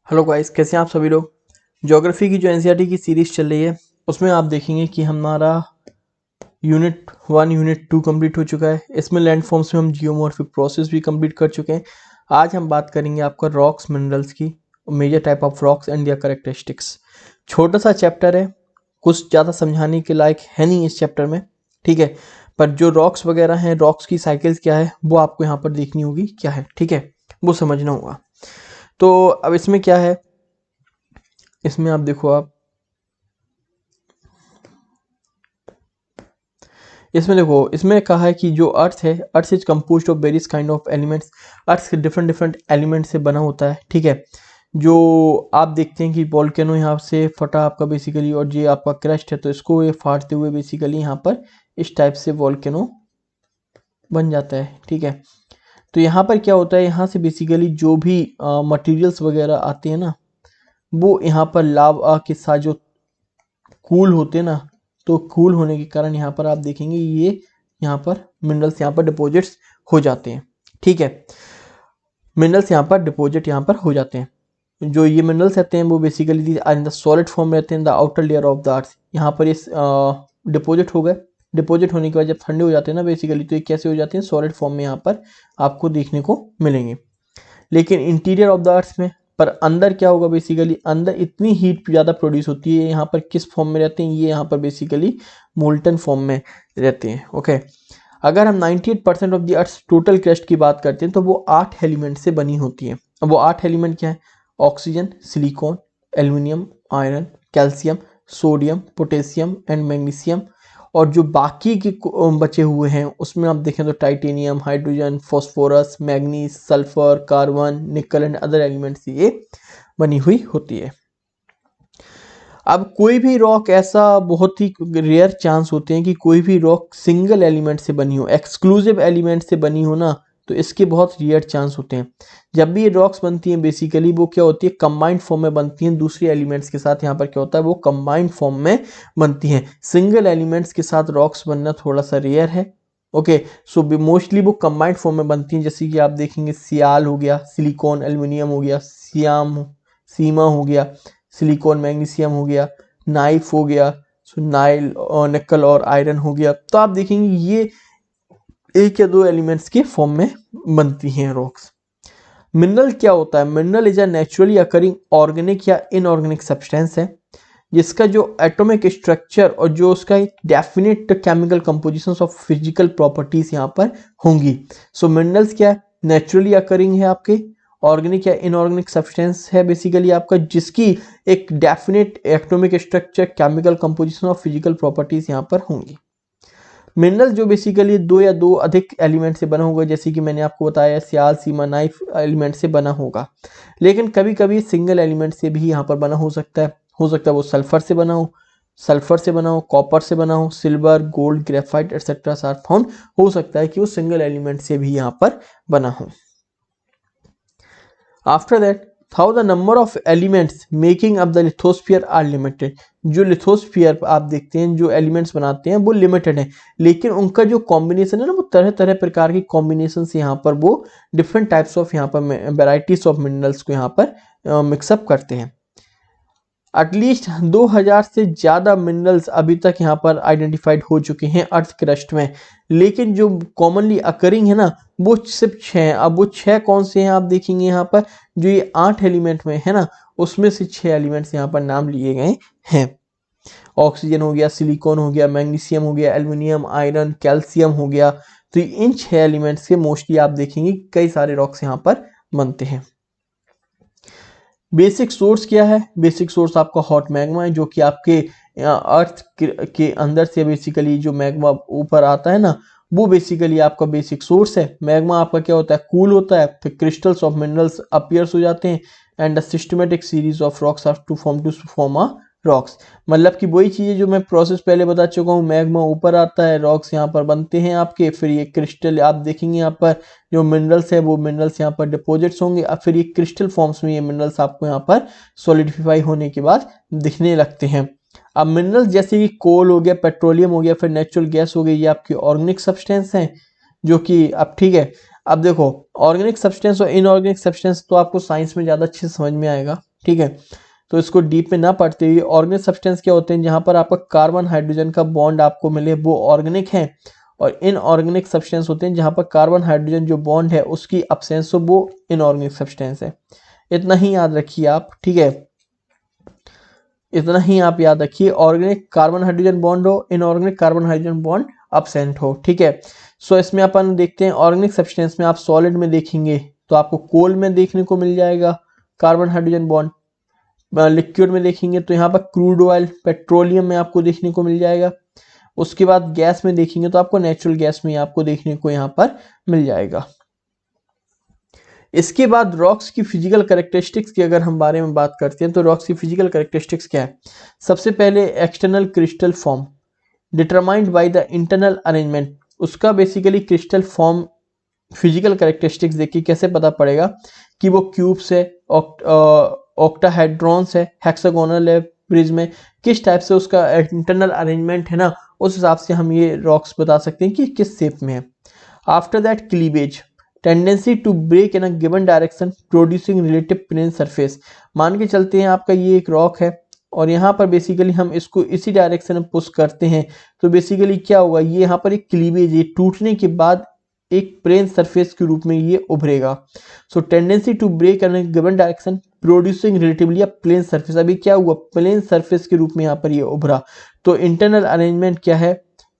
Hello guys, कैसे हैं आप सभी लोग। ज्योग्राफी की जो एनसीईआरटी की सीरीज चल रही है उसमें आप देखेंगे कि हमारा यूनिट 1 यूनिट 2 कंप्लीट हो चुका है। इसमें लैंड फॉर्म्स में हम जियोमॉर्फिक प्रोसेस भी कंप्लीट कर चुके हैं। आज हम बात करेंगे आपका रॉक्स मिनरल्स की, major type of rocks and their characteristics. छोटा सा चैप्टर है, कुछ ज़्यादा समझाने के लायक है नहीं इस चैप्टर में, ठीक है। पर जो रॉक्स वगैरह हैं, रॉक्स की साइकिल्स क्या है वो आपको यहाँ पर देखनी होगी क्या है, ठीक है, वो समझना होगा। तो अब इसमें क्या है, इसमें आप देखो, इसमें कहा है कि जो अर्थ है, earth is composed of various kind of elements. Earth different different element से बना होता है, ठीक है। जो आप देखते हैं कि वोल्केनो यहाँ से फटा आपका बेसिकली, और ये आपका क्रस्ट है तो इसको ये फाड़ते हुए बेसिकली यहाँ पर इस टाइप से वोल्केनो बन जाता है, ठीक है। तो यहाँ पर क्या होता है, यहाँ से बेसिकली जो भी मटेरियल्स वगैरह आते हैं ना, वो यहाँ पर लावा के साथ जो कूल होते हैं ना, तो कूल होने के कारण यहाँ पर आप देखेंगे ये यहाँ पर मिनरल्स यहाँ पर डिपॉजिट्स हो जाते हैं, ठीक है। मिनरल्स यहाँ पर डिपॉजिट यहाँ पर हो जाते हैं। जो ये मिनरल्स रहते हैं वो basically in the solid form रहते हैं, the outer layer of the earth. यहाँ पर ये डिपॉजिट हो गए। डिपॉजिट होने के बाद जब ठंडे हो जाते हैं ना बेसिकली, तो ये कैसे हो जाते हैं, सॉलिड फॉर्म में यहाँ पर आपको देखने को मिलेंगे। लेकिन इंटीरियर ऑफ द अर्थ में, पर अंदर क्या होगा, बेसिकली अंदर इतनी हीट ज़्यादा प्रोड्यूस होती है। यहाँ पर किस फॉर्म में रहते हैं, ये यहाँ पर बेसिकली मोल्टन फॉर्म में रहते हैं, ओके। अगर हम 98% of the earth total crust की बात करते हैं तो वो 8 एलिमेंट से बनी होती है। अब वो 8 एलिमेंट क्या है, oxygen, silicon, aluminium, iron, calcium, sodium, potassium and magnesium. और जो बाकी के बचे हुए हैं उसमें आप देखें तो titanium, hydrogen, phosphorus, manganese, sulphur, carbon, निकल एंड अदर एलिमेंट्स से ये बनी हुई होती है। अब कोई भी रॉक, ऐसा बहुत ही रेयर चांस होते हैं कि कोई भी रॉक सिंगल एलिमेंट से बनी हो, एक्सक्लूसिव एलिमेंट से बनी हो ना, तो इसके बहुत रेयर चांस होते हैं। जब भी ये रॉक्स बनती हैं बेसिकली वो क्या होती है, कंबाइंड फॉर्म में बनती हैं दूसरी एलिमेंट्स के साथ। यहाँ पर क्या होता है, वो कंबाइंड फॉर्म में बनती हैं। सिंगल एलिमेंट्स के साथ रॉक्स बनना थोड़ा सा रेयर है, ओके। सो मोस्टली वो कंबाइंड फॉर्म में बनती हैं। जैसे कि आप देखेंगे सियाल हो गया, सिलिकॉन एल्यूमिनियम हो गया, सीमा हो गया, सिलिकॉन मैग्नीशियम हो गया, नाइफ हो गया, सो नाइल और निकल और आयरन हो गया। तो आप देखेंगे ये एक या दो एलिमेंट्स के फॉर्म में बनती हैं रॉक्स। मिनरल क्या होता है, mineral is a naturally occurring organic या इनऑर्गेनिक सब्सटेंस है जिसका जो एटॉमिक स्ट्रक्चर और जो उसका एक definite chemical composition of physical properties यहाँ पर होंगी। सो मिनरल्स क्या है, नेचुरली अकरिंग है, आपके ऑर्गेनिक या इनऑर्गेनिक सब्सटेंस है बेसिकली आपका, जिसकी एक definite atomic structure, chemical composition और फिजिकल प्रॉपर्टीज यहाँ पर होंगी। मिनरल जो बेसिकली दो या दो अधिक एलिमेंट से बना होगा, जैसे कि मैंने आपको बताया सियाल, सीमा, नाइफ एलिमेंट से बना होगा। लेकिन कभी कभी सिंगल एलिमेंट से भी यहाँ पर बना हो सकता है। वो सल्फर से बना हो, कॉपर से बना हो, silver, gold, graphite etcetera are found. हो सकता है कि वो सिंगल एलिमेंट से भी यहाँ पर बना हो। After that, how the number of elements making up the lithosphere are limited। जो लिथोस्फीयर आप देखते हैं, जो एलिमेंट्स बनाते हैं वो लिमिटेड है, लेकिन उनका जो कॉम्बिनेशन है ना, वो तरह तरह प्रकार की कॉम्बिनेशन से यहाँ पर वो डिफरेंट टाइप्स ऑफ यहाँ पर वेराइटीज ऑफ मिनरल्स को यहाँ पर मिक्सअप करते हैं। एटलीस्ट 2000 से ज़्यादा मिनरल्स अभी तक यहाँ पर आइडेंटिफाइड हो चुके हैं अर्थ क्रस्ट में, लेकिन जो कॉमनली अकरिंग है ना वो सिर्फ 6 हैं। अब वो 6 कौन से हैं आप देखेंगे यहाँ पर, जो ये 8 एलिमेंट में है ना उसमें से 6 एलिमेंट्स यहाँ पर नाम लिए गए हैं। ऑक्सीजन हो गया, सिलिकॉन हो गया, मैग्नीशियम हो गया, एल्यूमिनियम, आयरन, कैल्शियम हो गया। तो इन 6 एलिमेंट्स से मोस्टली आप देखेंगे कई सारे रॉक्स यहाँ पर बनते हैं। बेसिक सोर्स क्या है, बेसिक सोर्स आपका हॉट मैग्मा है, जो कि आपके अर्थ के अंदर से बेसिकली जो मैग्मा ऊपर आता है ना, वो बेसिकली आपका बेसिक सोर्स है। मैग्मा आपका क्या होता है, कूल होता है, फिर क्रिस्टल्स ऑफ मिनरल्स अपीयर्स हो जाते हैं and a systematic series of rocks are to form a rocks. मतलब कि वही चीज़ें जो मैं प्रोसेस पहले बता चुका हूँ, मैग्मा ऊपर आता है, रॉक्स यहाँ पर बनते हैं आपके, फिर ये क्रिस्टल आप देखेंगे यहाँ पर जो मिनरल्स है वो मिनरल्स यहाँ पर डिपॉजिट्स होंगे, अब फिर ये क्रिस्टल फॉर्म्स में ये मिनरल्स आपको यहाँ पर सॉलिडिफाई होने के बाद दिखने लगते हैं। अब मिनरल्स जैसे कि कोल हो गया, पेट्रोलियम हो गया, फिर नेचुरल गैस हो गई, ये आपकी ऑर्गेनिक सब्सटेंस हैं जो कि अब ठीक है। अब देखो ऑर्गेनिक सब्सटेंस और इनऑर्गेनिक सब्सटेंस तो आपको साइंस में ज़्यादा अच्छे से समझ में आएगा, ठीक है। तो इसको डीप में ना पढ़ते हुए ऑर्गेनिक सब्सटेंस क्या होते हैं, जहां पर आपका कार्बन हाइड्रोजन का बॉन्ड आपको मिले वो ऑर्गेनिक है, और इनऑर्गेनिक सब्सटेंस होते हैं जहां पर कार्बन हाइड्रोजन जो बॉन्ड है उसकी अब्सेंस हो, वो इनऑर्गेनिक सब्सटेंस है। इतना ही याद रखिए आप, ठीक है, इतना ही आप याद रखिए। ऑर्गेनिक कार्बन हाइड्रोजन बॉन्ड हो, inorganic carbon hydrogen bond absent हो, ठीक है। सो इसमें अपन देखते हैं ऑर्गेनिक सब्सटेंस में, आप सॉलिड में देखेंगे तो आपको कोल में देखने को मिल जाएगा कार्बन हाइड्रोजन बॉन्ड, लिक्विड में देखेंगे तो यहाँ पर क्रूड ऑयल पेट्रोलियम में आपको देखने को मिल जाएगा, उसके बाद गैस में देखेंगे तो आपको नेचुरल गैस में आपको देखने को यहाँ पर मिल जाएगा। इसके बाद रॉक्स की फिजिकल कैरेक्टरिस्टिक्स की अगर हम बारे में बात करते हैं तो रॉक्स की फिजिकल कैरेक्टरिस्टिक्स क्या है। सबसे पहले external crystal form determined by the internal arrangement, उसका basically crystal form physical characteristics देखिए कैसे पता पड़ेगा कि वो क्यूब्स है, ऑक्टाहेड्रॉन्स है, हेक्सागोनल है, प्रिज्म, किस टाइप से उसका इंटरनल अरेंजमेंट है ना, उस हिसाब से हम ये रॉक्स बता सकते हैं कि किस शेप में है। After that cleavage tendency to break in a given direction producing relative plane surface, मान के चलते हैं आपका ये एक रॉक है और यहाँ पर बेसिकली हम इसको इसी डायरेक्शन में पुश करते हैं तो बेसिकली क्या होगा, ये यहाँ पर एक क्लीवेज, ये टूटने के बाद एक प्लेन सरफेस के रूप में ये उभरेगा। So tendency to break in given direction producing relatively a plane surface, अभी क्या हुआ, प्लेन सरफेस के रूप में यहाँ पर ये उभरा। तो इंटरनल अरेंजमेंट क्या है,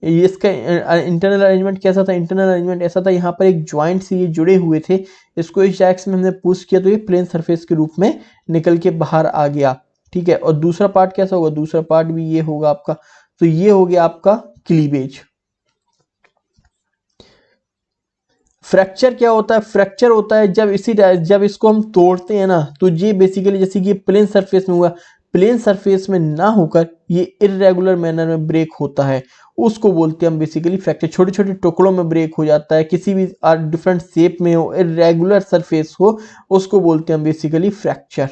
ये इसका इंटरनल अरेंजमेंट कैसा था, इंटरनल अरेंजमेंट ऐसा था, यहाँ पर एक ज्वाइंट से ये जुड़े हुए थे, इसको इस डायरेक्शन में हमने पुश किया तो ये प्लेन सरफेस के रूप में निकल के बाहर आ गया, ठीक है। और दूसरा पार्ट कैसा होगा, दूसरा पार्ट भी ये होगा आपका, तो ये हो गया आपका क्लीवेज। फ्रैक्चर क्या होता है, फ्रैक्चर होता है जब इसको हम तोड़ते हैं ना तो ये बेसिकली जैसे कि प्लेन सरफेस में हुआ, प्लेन सरफेस में ना होकर ये इर्रेगुलर मैनर में ब्रेक होता है, उसको बोलते हैं हम बेसिकली फ्रैक्चर। छोटे छोटे टुकड़ों में ब्रेक हो जाता है, किसी भी डिफरेंट शेप में हो, इर्रेगुलर सरफेस हो, उसको बोलते हैं हम बेसिकली फ्रैक्चर।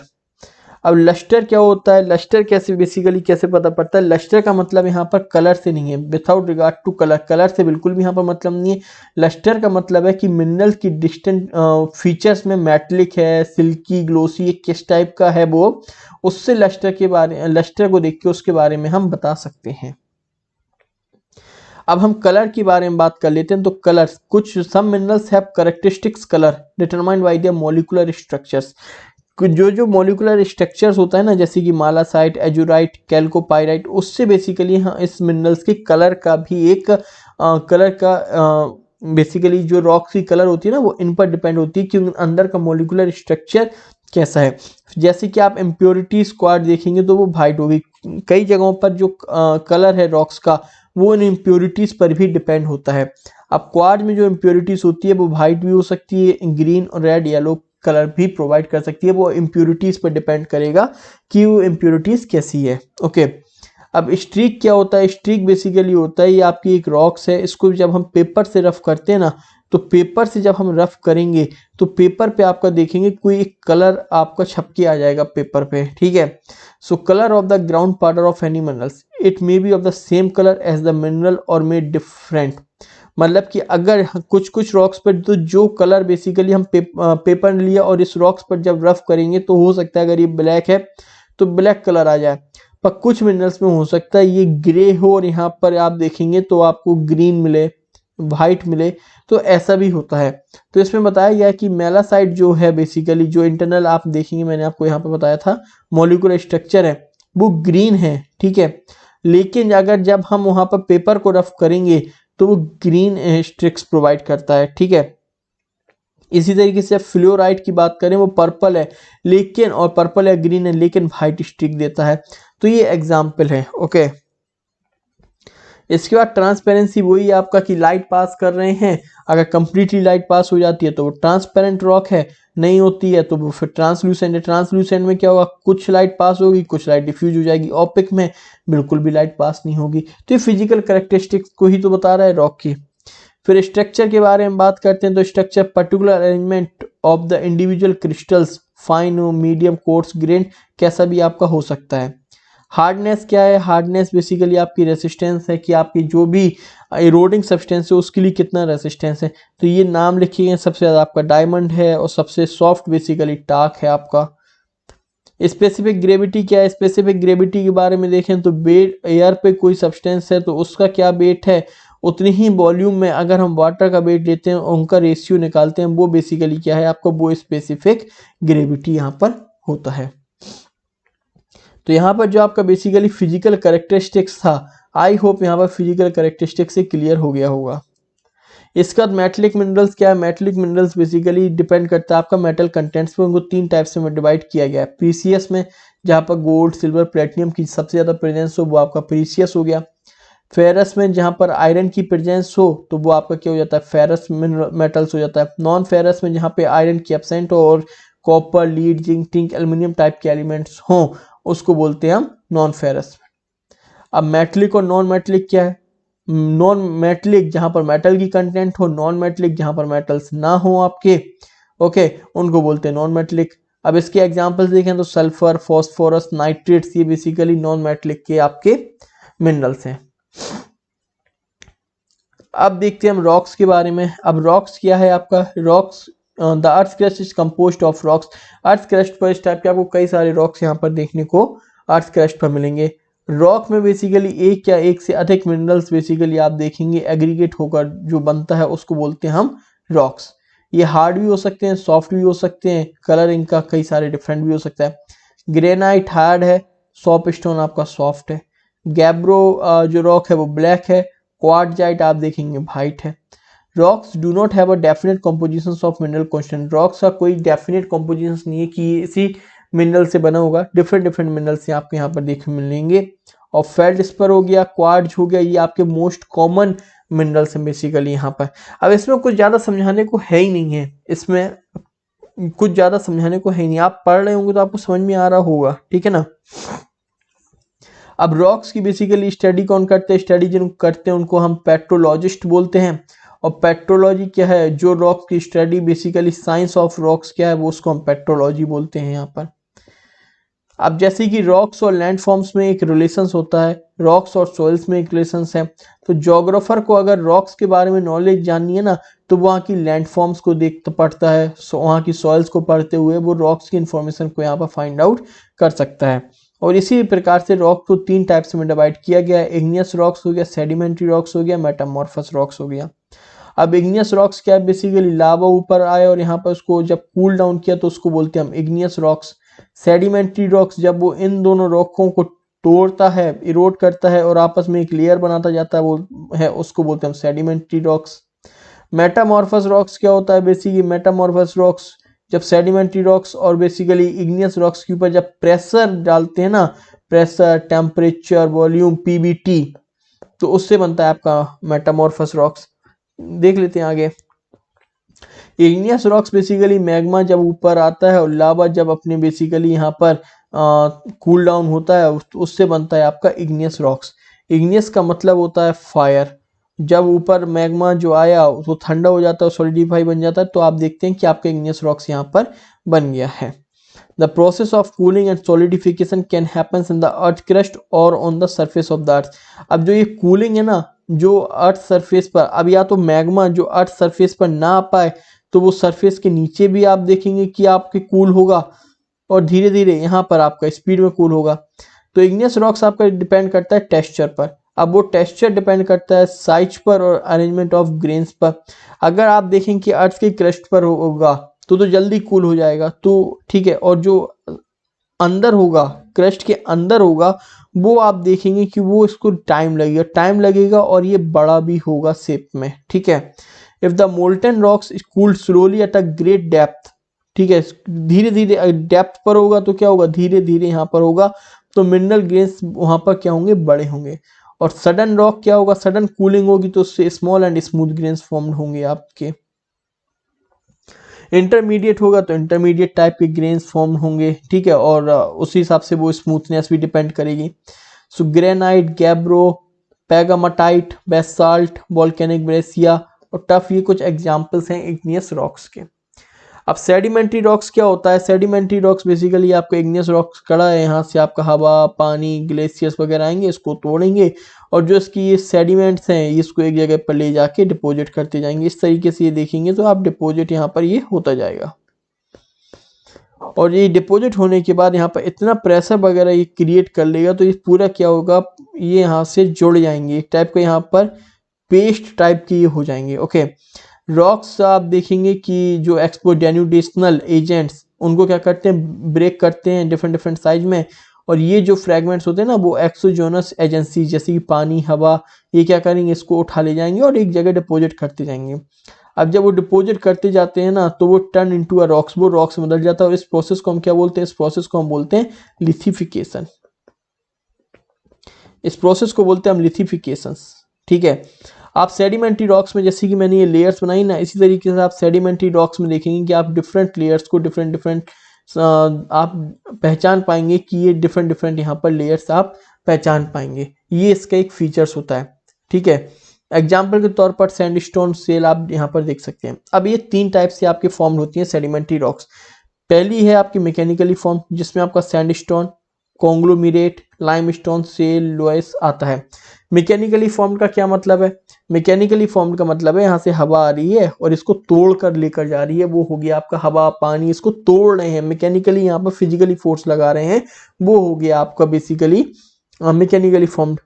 अब लस्टर क्या होता है, लस्टर कैसे बेसिकली कैसे पता पड़ता है, लस्टर का मतलब यहाँ पर कलर से नहीं है, without regard to colour, colour से बिल्कुल भी यहाँ पर मतलब नहीं है। लस्टर का मतलब है कि मिनरल की डिस्टेंट फीचर्स में मेटलिक है, सिल्की, ग्लोसी, किस टाइप का है वो, उससे लस्टर को देख के उसके बारे में हम बता सकते हैं। अब हम कलर के बारे में बात कर लेते हैं। तो कलर, कुछ some minerals have characteristics colour determined by their molecular structures, जो मॉलिक्यूलर स्ट्रक्चर्स होता है ना, जैसे कि मालासाइट, एजुराइट, कैल्कोपाइराइट, उससे बेसिकली हाँ इस मिनरल्स के कलर का भी एक कलर का बेसिकली जो रॉक्स की कलर होती है ना वो इन पर डिपेंड होती है कि अंदर का मॉलिक्यूलर स्ट्रक्चर कैसा है। जैसे कि आप इम्प्योरिटी स्क्वाड देखेंगे तो वो वाइट होगी, कई जगहों पर जो कलर है रॉक्स का वो इन इम्प्योरिटीज पर भी डिपेंड होता है। अब क्वार्ज में जो इम्प्योरिटीज होती है वो वाइट भी हो सकती है, ग्रीन और रेड, येलो कलर भी प्रोवाइड कर सकती है, वो इम्प्योरिटीज पर डिपेंड करेगा कि वो इम्प्योरिटीज कैसी है, ओके। अब स्ट्रीक क्या होता है, स्ट्रीक बेसिकली होता है ये आपकी एक रॉक्स है, इसको जब हम पेपर से रफ करते हैं ना तो पेपर से जब हम रफ करेंगे तो पेपर पे आपका देखेंगे कोई एक कलर आपका छप के आ जाएगा पेपर पे, ठीक है। So colour of the ground powder of any minerals, it may be of the same colour as the mineral और मे डिफरेंट, मतलब कि अगर कुछ कुछ रॉक्स पर तो जो कलर बेसिकली हम पेपर लिया और इस रॉक्स पर जब रफ करेंगे तो हो सकता है अगर ये ब्लैक है तो ब्लैक कलर आ जाए, पर कुछ मिनरल्स में हो सकता है ये ग्रे हो और यहाँ पर आप देखेंगे तो आपको ग्रीन मिले, वाइट मिले, तो ऐसा भी होता है। तो इसमें बताया गया है कि मेलासाइट जो है बेसिकली जो इंटरनल आप देखेंगे, मैंने आपको यहाँ पर बताया था मॉलिक्यूलर स्ट्रक्चर है वो ग्रीन है, ठीक है, लेकिन अगर जब हम वहाँ पर पेपर को रफ करेंगे तो वो ग्रीन स्ट्रिक्स प्रोवाइड करता है, ठीक है। इसी तरीके से फ्लोराइट की बात करें वो पर्पल है लेकिन, और पर्पल या ग्रीन है लेकिन वाइट स्ट्रिक देता है, तो ये एग्जाम्पल है, ओके। इसके बाद ट्रांसपेरेंसी वही आपका कि लाइट पास कर रहे हैं, अगर कंप्लीटली लाइट पास हो जाती है तो वो ट्रांसपेरेंट रॉक है, नहीं होती है तो वो फिर ट्रांसलूसेंट है। ट्रांसलूसेंट में क्या होगा, कुछ लाइट पास होगी, कुछ लाइट डिफ्यूज हो जाएगी, ओपेक में बिल्कुल भी लाइट पास नहीं होगी। तो ये फिजिकल कैरेक्टरिस्टिक्स को ही तो बता रहा है रॉक की। फिर स्ट्रक्चर के बारे में बात करते हैं तो structure particular arrangement of the individual crystals, fine, medium, course, grain, कैसा भी आपका हो सकता है। हार्डनेस क्या है, हार्डनेस बेसिकली आपकी रेसिस्टेंस है कि आपकी जो भी इरोडिंग सब्सटेंस है उसके लिए कितना रेसिस्टेंस है, तो ये नाम लिखिए, सबसे ज़्यादा आपका डायमंड है और सबसे सॉफ्ट बेसिकली टाक है आपका। स्पेसिफिक ग्रेविटी क्या है? स्पेसिफिक ग्रेविटी के बारे में देखें तो वेट, एयर पे कोई सब्सटेंस है तो उसका क्या वेट है, उतनी ही वॉल्यूम में अगर हम वाटर का वेट लेते हैं उनका रेशियो निकालते हैं, वो बेसिकली क्या है आपका, वो स्पेसिफिक ग्रेविटी यहाँ पर होता है। तो यहाँ पर जो आपका बेसिकली फिजिकल कैरेक्टरिस्टिक्स था, आई होप यहाँ पर फिजिकल कैरेक्टरिस्टिक्स से क्लियर हो गया होगा। इसका मेटलिक मिनरल्स क्या है? मेटलिक मिनरल्स बेसिकली डिपेंड करता है आपका मेटल कंटेंट्स पे, उनको 3 टाइप्स में डिवाइड किया गया है। प्रीसियस में, जहाँ पर गोल्ड, सिल्वर, प्लेटिनियम की सबसे ज़्यादा प्रेजेंस हो वो आपका प्रीसियस हो गया। फेरस में जहाँ पर आयरन की प्रेजेंस हो तो वो आपका क्या हो जाता है, फेरस मेटल्स हो जाता है। नॉन फेरस में जहाँ पे आयरन की एब्सेंट हो और copper, lead, zinc, tank, aluminium type के एलिमेंट्स हों, उसको बोलते हैं हम नॉन फेरस। अब मेटलिक और नॉन मेटलिक क्या है? नॉन मेटलिक जहां पर मेटल की कंटेंट हो, नॉन मेटलिक जहां पर मेटल्स ना हो आपके, ओके, उनको बोलते हैं नॉन मेटलिक। अब इसके एग्जांपल्स देखें तो सल्फर, फास्फोरस, नाइट्रेट्स, ये बेसिकली नॉन मेटलिक के आपके मिनरल्स हैं। अब देखते हैं हम रॉक्स के बारे में। अब रॉक्स क्या है आपका? Rocks, the earth crust is composed of rocks. Earth crust पर इस टाइप के आपको कई सारे रॉक्स यहाँ पर देखने को अर्थ क्रस्ट पर मिलेंगे। रॉक में बेसिकली एक या एक से अधिक मिनरल्स बेसिकली आप देखेंगे एग्रीगेट होकर जो बनता है उसको बोलते हैं हम रॉक्स। ये हार्ड भी हो सकते हैं, सॉफ्ट भी हो सकते हैं, कलर इनका कई सारे डिफरेंट भी हो सकता है। ग्रेनाइट हार्ड है, सॉप स्टोन आपका सॉफ्ट है। गैब्रो जो रॉक है वो ब्लैक है। क्वार्टजाइट आप देखेंगे वाइट है। Rocks do not have a definite composition of mineral constant. Rocks का कोई डेफिनेट कॉम्पोजिशन नहीं है कि इसी मिनरल से बना होगा, डिफरेंट डिफरेंट मिनरल से आपको यहाँ पर देखने मिलेंगे। और फेल्डस्पर हो गया, क्वार्ट्ज हो गया, ये आपके मोस्ट कॉमन मिनरल्स हैं बेसिकली यहाँ पर। अब इसमें कुछ ज़्यादा समझाने को है ही नहीं है, इसमें कुछ ज़्यादा समझाने को है ही नहीं, आप पढ़ रहे होंगे तो आपको समझ में आ रहा होगा, ठीक है ना। अब रॉक्स की बेसिकली स्टडी कौन करते हैं? स्टडी जिन करते हैं उनको हम पेट्रोलॉजिस्ट बोलते हैं। और पेट्रोलॉजी क्या है? जो रॉक्स की study basically science of rocks क्या है वो उसको हम पेट्रोलॉजी बोलते हैं यहाँ पर। अब जैसे कि रॉक्स और लैंडफॉर्म्स में एक रिलेशंस होता है, रॉक्स और सॉइल्स में एक रिलेशंस है, तो जोग्राफर को अगर रॉक्स के बारे में नॉलेज जाननी है ना तो वहाँ की लैंडफॉर्म्स को देख पढ़ता है, वहाँ की सॉइल्स को पढ़ते हुए वो रॉक्स की इंफॉर्मेशन को यहाँ पर फाइंड आउट कर सकता है। और इसी प्रकार से रॉक को 3 टाइप्स में डिवाइड किया गया है। इग्नियस रॉक्स हो गया, सेडिमेंट्री रॉक्स हो गया, मेटामॉर्फस रॉक्स हो गया। अब इग्नियस रॉक्स क्या है? बेसिकली लावा ऊपर आए और यहाँ पर उसको जब कूल डाउन किया तो उसको बोलते हैं हम इग्नियस रॉक्स। सेडिमेंट्री रॉक्स जब वो इन दोनों रॉकों को तोड़ता है, इरोड करता है और आपस में एक लेयर बनाता जाता है, वो है उसको बोलते हैं हम सेडिमेंट्री रॉक्स। मेटामॉर्फस रॉक्स क्या होता है? बेसिकली मेटामॉर्फस रॉक्स जब सेडिमेंट्री रॉक्स और बेसिकली इग्नियस रॉक्स के ऊपर जब प्रेशर डालते हैं ना, प्रेशर, टेम्परेचर, वॉल्यूम, पीबीटी, तो उससे बनता है आपका मेटामॉर्फस रॉक्स। देख लेते हैं आगे। इग्नियस रॉक्स बेसिकली मैग्मा जब ऊपर आता है और लावा जब अपने बेसिकली यहाँ पर कूल डाउन होता है उससे बनता है आपका इग्नियस रॉक्स। इग्नियस का मतलब होता है फायर। जब ऊपर मैग्मा जो आया वो ठंडा हो जाता है, सॉलिडिफाई बन जाता है, तो आप देखते हैं कि आपका इग्नियस रॉक्स यहाँ पर बन गया है। The process of cooling and solidification can happen in the earth crust or on the surface of the earth। अब जो ये कूलिंग है ना, जो अर्थ सरफेस पर, अब या तो मैग्मा जो अर्थ सरफेस पर ना आ पाए तो वो सरफेस के नीचे भी आप देखेंगे कि आपके कूल होगा और धीरे धीरे यहाँ पर आपका स्पीड में कूल होगा। तो इग्नियस रॉक्स आपका डिपेंड करता है टेक्सचर पर। अब वो टेक्सचर डिपेंड करता है साइज पर और अरेंजमेंट ऑफ ग्रेन्स पर। अगर आप देखें कि अर्थ के क्रस्ट पर होगा तो जल्दी कूल हो जाएगा, तो ठीक है, और जो अंदर होगा, क्रस्ट के अंदर होगा, वो आप देखेंगे कि वो इसको टाइम लगेगा और ये बड़ा भी होगा शेप में, ठीक है। If the molten rocks cooled slowly at a great depth, ठीक है, धीरे धीरे डेप्थ पर होगा तो क्या होगा, धीरे धीरे यहाँ पर होगा तो मिनरल ग्रेन्स वहां पर क्या होंगे, बड़े होंगे। और सडन रॉक क्या होगा, सडन कूलिंग होगी तो उससे small and smooth grains formed होंगे आपके। इंटरमीडिएट होगा तो इंटरमीडिएट टाइप के ग्रेन्स फॉर्म होंगे, ठीक है, और उसी हिसाब से वो स्मूथनेस भी डिपेंड करेगी। So granite, gabbro, pegmatite, basalt, volcanic breccia और टफ, ये कुछ एग्जांपल्स हैं इग्नियस रॉक्स के। अब सेडिमेंट्री रॉक्स क्या होता है? सेडिमेंट्री रॉक्स बेसिकली आपका इग्नियस रॉक्स कड़ा है, यहाँ से आपका हवा, पानी, ग्लेशियर्स वगैरह आएंगे, इसको तोड़ेंगे और जो इसकी ये सेडिमेंट्स हैं इसको एक जगह पर ले जाके डिपॉजिट करते जाएंगे। इस तरीके से ये देखेंगे तो आप डिपॉजिट यहाँ पर ये होता जाएगा। और ये डिपॉजिट होने के बाद यहाँ पर इतना प्रेशर वगैरह ये क्रिएट कर लेगा, तो ये पूरा क्या होगा, ये यहाँ से जुड़ जाएंगे, एक टाइप का यहाँ पर पेस्ट टाइप की ये हो जाएंगे। ओके, रॉक्स आप देखेंगे कि जो एक्सपोडेन्यूटेशनल एजेंट्स उनको क्या करते हैं, ब्रेक करते हैं डिफरेंट डिफरेंट साइज में, और ये जो फ्रेगमेंट्स होते हैं ना वो एक्सोजोनस एजेंसी जैसे कि पानी, हवा, ये क्या करेंगे, इसको उठा ले जाएंगे और एक जगह डिपॉजिट करते जाएंगे। अब जब वो डिपॉजिट करते जाते हैं ना तो वो टर्न इनटू अ रॉक्स, वो रॉक्स में बदल जाता है, और इस प्रोसेस को हम क्या बोलते हैं, इस प्रोसेस को हम बोलते हैं लिथिफिकेशन। इस प्रोसेस को बोलते हैं हम लिथिफिकेशन। ठीक है, आप सेडिमेंट्री रॉक्स में जैसे कि मैंने ये लेयर्स बनाई ना, इसी तरीके से आप सेडिमेंट्री रॉक्स में देखेंगे कि आप डिफरेंट लेयर्स को डिफरेंट डिफरेंट आप पहचान पाएंगे कि ये डिफरेंट डिफरेंट यहाँ पर लेयर्स आप पहचान पाएंगे, ये इसका एक फीचर्स होता है। ठीक है, एग्जाम्पल के तौर पर सैंडस्टोन सेल आप यहाँ पर देख सकते हैं। अब ये 3 टाइप से आपके फॉर्म होती हैं सेडिमेंट्री रॉक्स। पहली है आपकी मैकेनिकली फॉर्म, जिसमें आपका sandstone, conglomerate, limestone, shale, loess आता है। मैकेनिकली फॉर्म का क्या मतलब है, मैकेनिकली फॉर्म का मतलब है यहाँ से हवा आ रही है और इसको तोड़ कर लेकर जा रही है, वो हो गया आपका हवा, पानी, इसको तोड़ रहे हैं मैकेनिकली, यहाँ पर फिजिकली फोर्स लगा रहे हैं, वो हो गया आपका बेसिकली मैकेनिकली फॉर्म्ड।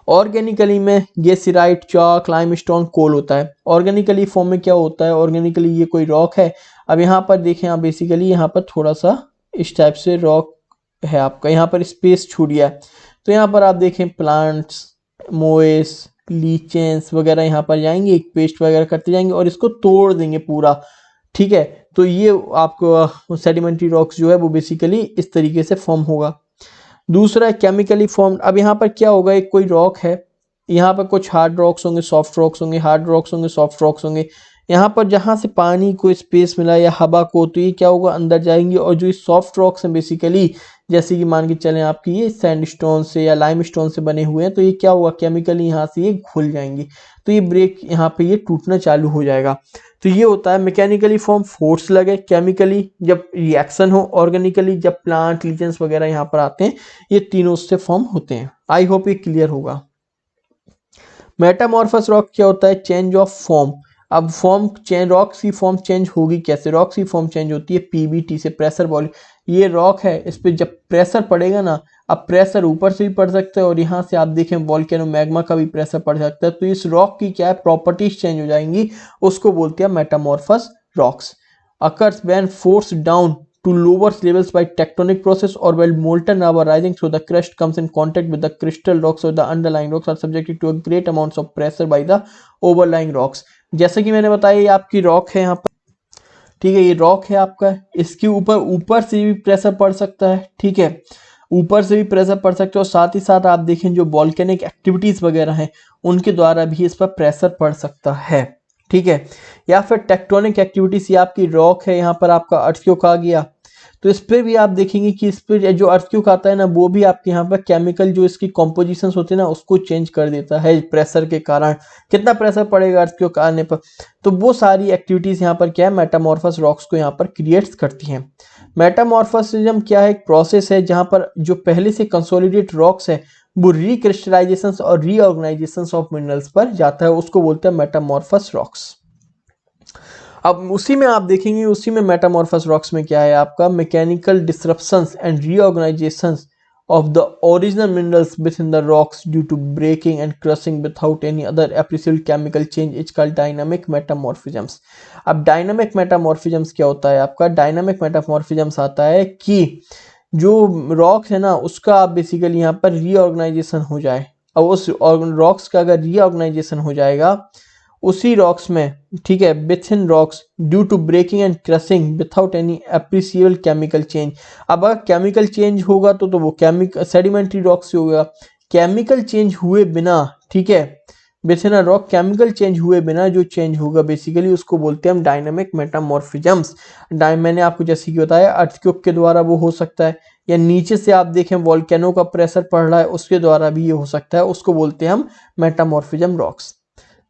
ऑर्गेनिकली में गेसिराइट, चॉक, लाइमस्टोन, कोल होता है। ऑर्गेनिकली फॉर्म में क्या होता है, ऑर्गेनिकली ये कोई रॉक है। अब यहाँ पर देखें आप, बेसिकली यहाँ पर थोड़ा सा इस टाइप से रॉक है आपका, यहाँ पर स्पेस छूट गया है, तो यहाँ पर आप देखें प्लांट्स, मोएस, लीचेंस वगैरह यहाँ पर जाएंगे, एक पेस्ट वगैरह करते जाएंगे और इसको तोड़ देंगे पूरा। ठीक है, तो ये आपको सेडिमेंट्री रॉक्स जो है वो बेसिकली इस तरीके से फॉर्म होगा। दूसरा है केमिकली फॉर्म्ड। अब यहाँ पर क्या होगा, एक कोई रॉक है, यहाँ पर कुछ हार्ड रॉक्स होंगे, सॉफ्ट रॉक्स होंगे, हार्ड रॉक्स होंगे, सॉफ्ट रॉक्स होंगे। यहाँ पर जहाँ से पानी को स्पेस मिला या हवा को, तो ये क्या होगा, अंदर जाएंगे, और जो ये सॉफ्ट रॉक्स हैं बेसिकली, जैसे कि मान के चलें आपकी ये सैंडस्टोन से या लाइमस्टोन से बने हुए हैं, तो ये क्या होगा, केमिकली यहाँ से ये घुल जाएंगे, तो ये ब्रेक यहाँ पे ये टूटना चालू हो जाएगा। तो ये होता है मैकेनिकली फॉर्म, फोर्स लगे, केमिकली जब रिएक्शन हो, ऑर्गेनिकली जब प्लांट, लीजेंस वगैरह यहाँ पर आते हैं, ये तीनों उससे फॉर्म होते हैं। आई होप ये क्लियर होगा। मेटामॉर्फस रॉक क्या होता है, चेंज ऑफ फॉर्म। अब फॉर्म चेंज, रॉक की फॉर्म चेंज होगी कैसे, रॉक की फॉर्म चेंज होती है पीबीटी से, प्रेशर वॉल्यूम। ये रॉक है, इस पर जब प्रेशर पड़ेगा ना, अब प्रेशर ऊपर से भी पड़ सकता है और यहाँ से आप देखें वोल्केनो मैग्मा का भी प्रेशर पड़ सकता है, तो इस रॉक की क्या है, प्रॉपर्टीज चेंज हो जाएंगी, उसको बोलते हैं metamorphous rocks. Occurs when forced down to lower levels by tectonic process or while molten lava rising through the crust comes in contact with the crystal rocks or the underlying rocks are subjected to a great amounts of pressure by the overlying rocks। जैसे कि मैंने बताया ये आपकी rock है यहाँ पर, ठीक है, ये रॉक है आपका, इसके ऊपर से भी प्रेशर पड़ सकता है। ठीक है, ऊपर से भी प्रेशर पड़ सकता है, और साथ ही साथ आप देखें जो वॉल्केनिक एक्टिविटीज वगैरह हैं उनके द्वारा भी इस पर प्रेशर पड़ सकता है। ठीक है, या फिर टेक्टोनिक एक्टिविटीज, ये आपकी रॉक है, यहाँ पर आपका अर्थक्वेक आ गया, तो इस पर भी आप देखेंगे कि इस पर जो अर्थक्वेक आता है ना, वो भी आपके यहाँ पर केमिकल जो इसकी कॉम्पोजिशंस होते हैं ना, उसको चेंज कर देता है प्रेशर के कारण। कितना प्रेशर पड़ेगा अर्थक्वेक आने पर, तो वो सारी एक्टिविटीज यहाँ पर क्या है, मेटामॉर्फस रॉक्स को यहाँ पर क्रिएट करती हैं। मेटामॉर्फिज्म क्या है, एक प्रोसेस है जहाँ पर जो पहले से कंसोलिडेट रॉक्स है वो रिक्रिस्टलाइजेशन और रीऑर्गेनाइजेशन ऑफ मिनरल्स पर जाता है, उसको बोलते हैं मेटामॉर्फस रॉक्स। अब उसी में आप देखेंगे, उसी में मेटामॉर्फस रॉक्स में क्या है आपका, mechanical disruptions and reorganizations of the original minerals within the rocks due to breaking and crushing without any other appreciable chemical change is called dynamic metamorphisms। अब dynamic metamorphisms क्या होता है आपका, dynamic metamorphisms आता है कि जो रॉक है ना उसका आप बेसिकली यहाँ पर रीऑर्गेनाइजेशन हो जाए, और उस रॉक्स का अगर रीऑर्गेनाइजेशन हो जाएगा उसी रॉक्स में, ठीक है, within rocks due to breaking and crushing without any appreciable chemical change. अब अगर केमिकल चेंज होगा तो वो केमिकल सेडिमेंट्री रॉक्स से होगा, केमिकल चेंज हुए बिना, ठीक है, within a rock chemical change हुए बिना जो चेंज होगा बेसिकली उसको बोलते हैं हम डायनामिक मेटामॉर्फिज्म्स। मैंने आपको जैसे कि बताया अर्थक्वेक के द्वारा वो हो सकता है, या नीचे से आप देखें वोल्केनो का प्रेशर पड़ रहा है उसके द्वारा भी ये हो सकता है, उसको बोलते हैं हम metamorphism rocks.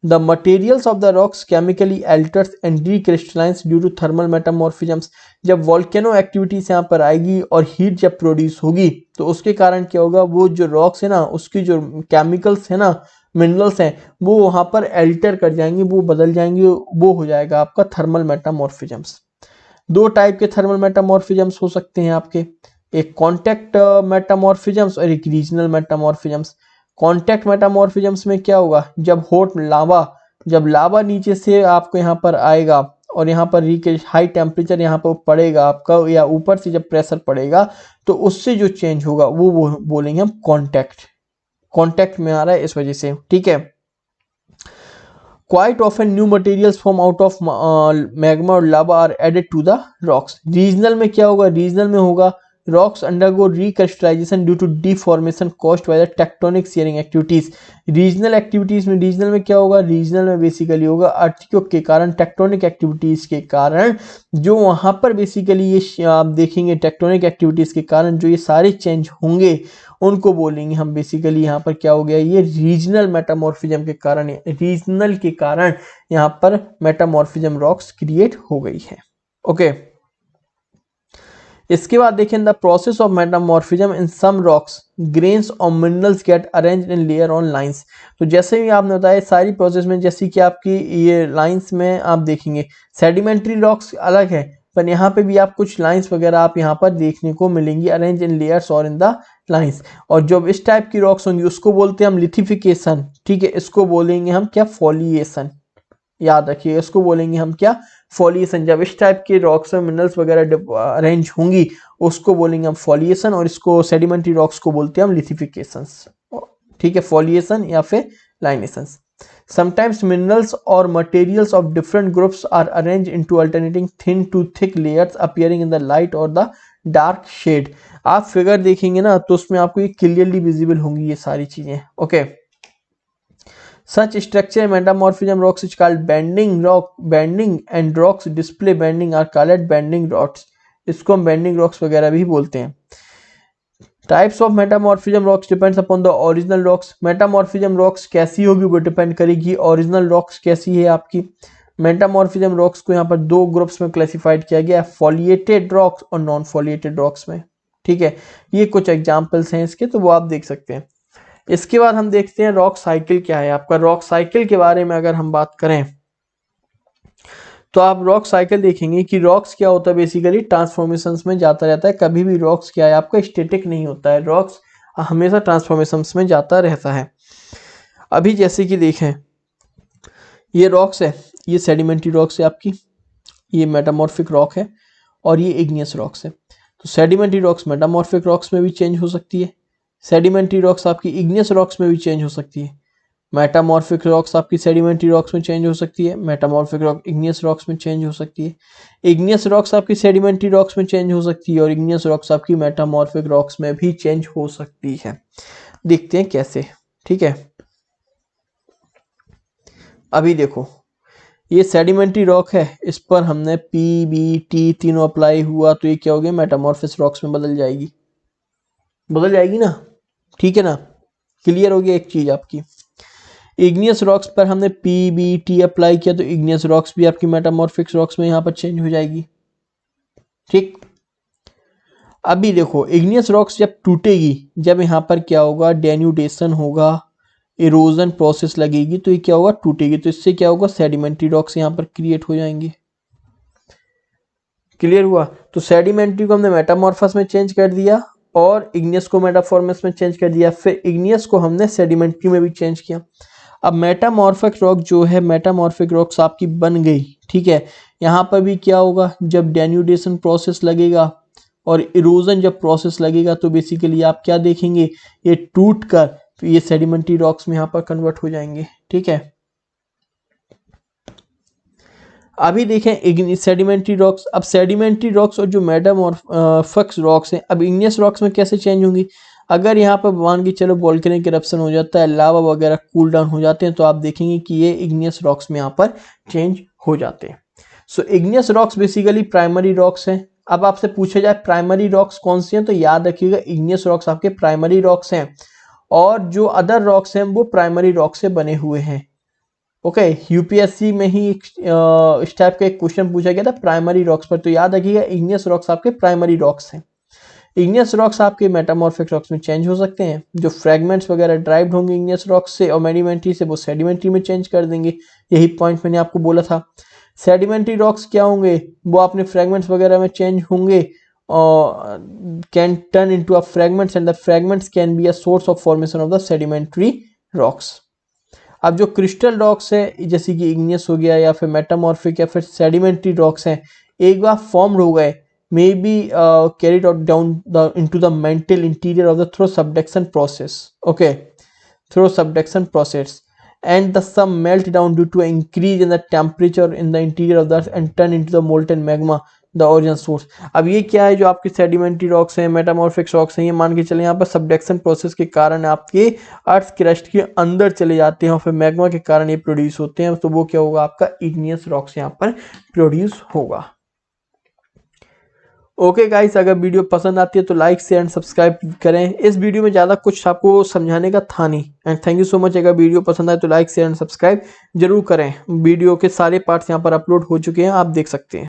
The materials of the rocks chemically alters and recrystallize due to thermal metamorphisms। जब वोल्केनो एक्टिविटीज यहाँ पर आएगी और हीट जब प्रोड्यूस होगी तो उसके कारण क्या होगा, वो जो रॉक्स है ना उसकी जो केमिकल्स है ना, मिनरल्स हैं, वो वहाँ पर अल्टर कर जाएंगे, वो बदल जाएंगे, वो हो जाएगा आपका थर्मल मेटामॉर्फिज्म्स। दो टाइप के थर्मल मेटामॉर्फिज्म्स हो सकते हैं आपके, एक कॉन्टैक्ट मेटामॉर्फिज्म्स और एक रीजनल मेटामॉर्फिज्म्स। कॉन्टैक्ट मेटामॉर्फिज्म्स में क्या होगा, जब लावा नीचे से आपको यहाँ पर आएगा और यहाँ पर हाई टेम्परेचर यहाँ पर पड़ेगा आपका, या ऊपर से जब प्रेशर पड़ेगा तो उससे जो चेंज होगा वो बोलेंगे हम कॉन्टैक्ट में आ रहा है इस वजह से, ठीक है। Quite often new materials from out of magma और lava are added to the rocks. Regional में क्या होगा, रीजनल में होगा rocks undergo recrystallization due to deformation caused by the tectonic shearing activities. Regional activities में, रीजनल में क्या होगा, रीजनल में बेसिकली होगा अर्थक्वेक के कारण, टेक्टोनिक एक्टिविटीज के कारण, जो वहां पर बेसिकली ये आप देखेंगे टेक्टोनिक एक्टिविटीज के कारण जो ये सारे चेंज होंगे उनको बोलेंगे हम बेसिकली यहाँ पर क्या हो गया, ये रीजनल मेटामॉर्फिज्म के कारण, रीजनल के कारण यहाँ पर मेटामॉर्फिज्म रॉक्स क्रिएट हो गई है। ओके, इसके बाद देखें the process of metamorphism in some rocks grains और minerals get arranged in layer on lines. तो जैसे भी आपने बताया सारी प्रोसेस में, जैसे कि आपकी ये लाइंस में आप देखेंगे सेडिमेंट्री रॉक्स अलग है, पर यहाँ पे भी आप कुछ लाइंस वगैरह आप यहाँ पर देखने को मिलेंगी अरेंज इन लेयर्स और इन द लाइंस। और जब इस टाइप की रॉक्स होंगी उसको बोलते हैं हम लिथिफिकेशन, ठीक है, इसको बोलेंगे हम क्या, फॉलिएशन। याद रखिए इसको बोलेंगे हम क्या, फॉलिएशन। जब इस टाइप के रॉक्स में मिनरल्स वगैरह अरेंज होंगी उसको बोलेंगे हम फॉलिएशन, और इसको सेडिमेंट्री रॉक्स को बोलते हैं हम लिथिफिकेशंस, ठीक है, फॉलिएशन या फिर लाइनेशंस। Sometimes minerals or materials of different groups are arranged into alternating thin to thick layers appearing in the light or the dark shade. आप फिगर देखेंगे ना तो उसमें आपको ये क्लियरली विजिबल होंगी ये सारी चीजें। Okay, Such structure metamorphism rocks is called bending and rocks display bending are called bending rocks. इसको हम bending rocks वगैरह भी बोलते हैं। Types of metamorphism rocks depends upon the original rocks. Metamorphism rocks कैसी होगी वो डिपेंड करेगी ओरिजिनल रॉक्स कैसी है आपकी। मेटामॉर्फिज्म रॉक्स को यहाँ पर दो ग्रुप्स में क्लासिफाइड किया गया है, फॉलिएटेड रॉक्स और नॉन फॉलिएटेड रॉक्स में, ठीक है। ये कुछ एग्जांपल्स हैं इसके, तो वो आप देख सकते हैं। इसके बाद हम देखते हैं रॉक साइकिल क्या है आपका। रॉक साइकिल के बारे में अगर हम बात करें तो आप रॉक साइकिल देखेंगे कि रॉक्स क्या होता है, बेसिकली ट्रांसफॉर्मेशंस में जाता रहता है। कभी भी रॉक्स क्या है आपका, स्टैटिक नहीं होता है, रॉक्स हमेशा ट्रांसफॉर्मेशंस में जाता रहता है। अभी जैसे कि देखें ये रॉक्स है, ये सेडिमेंट्री रॉक्स है आपकी, ये मेटामॉर्फिक रॉक है और ये इग्नियस रॉक्स है। तो सेडिमेंट्री रॉक्स मेटामॉर्फिक रॉक्स में भी चेंज हो सकती है, सेडिमेंट्री रॉक्स आपकी इग्नियस रॉक्स में भी चेंज हो सकती है, मेटामॉर्फिक रॉक्स आपकी सेडिमेंट्री रॉक्स में चेंज हो सकती है, मेटामॉर्फिक रॉक इग्नियस रॉक्स में चेंज हो सकती है, इग्नियस रॉक्स आपकी सेडिमेंट्री रॉक्स में चेंज हो सकती है और इग्नियस रॉक्स आपकी मेटामॉर्फिक रॉक्स में भी चेंज हो सकती है। देखते हैं कैसे, ठीक है। अभी देखो ये सेडिमेंट्री रॉक है, इस पर हमने पी बी टी तीनों अप्लाई हुआ तो ये क्या हो गया, मेटामॉर्फिक रॉक्स में बदल जाएगी ना, ठीक है ना। क्लियर हो गया एक चीज आपकी। इग्नियस रॉक्स पर हमने पी बी टी अप्लाई किया तो इग्नियस रॉक्स भी आपकी मेटामॉर्फिक रॉक्स में यहां पर चेंज हो जाएगी, ठीक। अभी देखो इग्नियस रॉक्स जब टूटेगी, जब यहां पर क्या होगा, डेन्यूडेशन होगा, इरोजन प्रोसेस लगेगी तो ये क्या होगा, टूटेगी। तो इससे क्या होगा, सेडिमेंट्री रॉक्स यहां पर क्रिएट हो जाएंगे। क्लियर हुआ। तो सेडिमेंट्री को हमने मेटामॉर्फस में चेंज कर दिया और इग्नियस को मेटाफॉर्मस में चेंज कर दिया, फिर इग्नियस को हमने सेडिमेंट्री में भी चेंज किया। अब मेटामॉर्फिक रॉक जो है, मेटामॉर्फिक रॉक्स आपकी बन गई, ठीक है। यहाँ पर भी क्या होगा, जब डेन्यूडेशन प्रोसेस लगेगा और इरोजन जब प्रोसेस लगेगा तो बेसिकली आप क्या देखेंगे, ये टूट कर ये सेडिमेंट्री रॉक्स में यहाँ पर कन्वर्ट हो जाएंगे, ठीक है। अभी देखें सेडिमेंट्री रॉक्स। अब सेडिमेंट्री रॉक्स और जो मेटामॉर्फिक रॉक्स हैं, अब इग्नियस रॉक्स में कैसे चेंज होंगी। अगर यहाँ पर मान के चलो वोल्केनिक इरप्शन हो जाता है, लावा वगैरह कूल डाउन हो जाते हैं, तो आप देखेंगे कि ये इग्नियस रॉक्स में यहाँ पर चेंज हो जाते हैं। So igneous rocks basically primary rocks हैं। अब आपसे पूछा जाए प्राइमरी रॉक्स कौन सी हैं, तो याद रखिएगा इग्नियस रॉक्स आपके प्राइमरी रॉक्स हैं और जो अदर रॉक्स हैं वो प्राइमरी रॉक से बने हुए हैं। ओके, यूपीएससी में ही इस टाइप का एक क्वेश्चन पूछा गया था प्राइमरी रॉक्स पर, तो याद रखिएगा इग्नियस रॉक्स आपके प्राइमरी रॉक्स हैं। इग्नियस रॉक्स आपके मेटामॉर्फिक रॉक्स में चेंज हो सकते हैं, जो फ्रेगमेंट्स वगैरह ड्राइव्ड होंगे इग्नियस रॉक्स से और मेडिमेंट्री से, वो सेडिमेंट्री में चेंज कर देंगे। यही पॉइंट मैंने आपको बोला था। सेडिमेंट्री रॉक्स क्या होंगे, वो अपने फ्रेगमेंट्स वगैरह में चेंज होंगे और can turn into a fragments and the fragments can be a source of formation of the sedimentary rocks. अब जो क्रिस्टल रॉक्स है जैसे कि इग्नियस हो गया या फिर मेटामॉर्फिक या फिर सेडिमेंट्री रॉक्स हैं, एक बार फॉर्म्ड हो गए may be carried out down into the mantle interior of the through subduction process. Okay, through subduction process, and some melt down due to an increase in the temperature in the interior of the earth and turn into the molten magma, the origin source. अब ये क्या है, जो आपके sedimentary rocks हैं, metamorphic rocks हैं, ये मान के चले यहाँ पर सबडक्शन प्रोसेस के कारण आपके अर्थ क्रस्ट के अंदर चले जाते हैं और फिर मैग्मा के कारण ये प्रोड्यूस होते हैं, तो वो क्या होगा, आपका इग्नियस रॉक्स यहाँ पर प्रोड्यूस होगा। ओके गाइस, अगर वीडियो पसंद आती है तो लाइक शेयर एंड सब्सक्राइब करें। इस वीडियो में ज़्यादा कुछ आपको समझाने का था नहीं, and thank you so much. अगर वीडियो पसंद आए तो लाइक शेयर एंड सब्सक्राइब जरूर करें। वीडियो के सारे पार्ट्स यहाँ पर अपलोड हो चुके हैं, आप देख सकते हैं।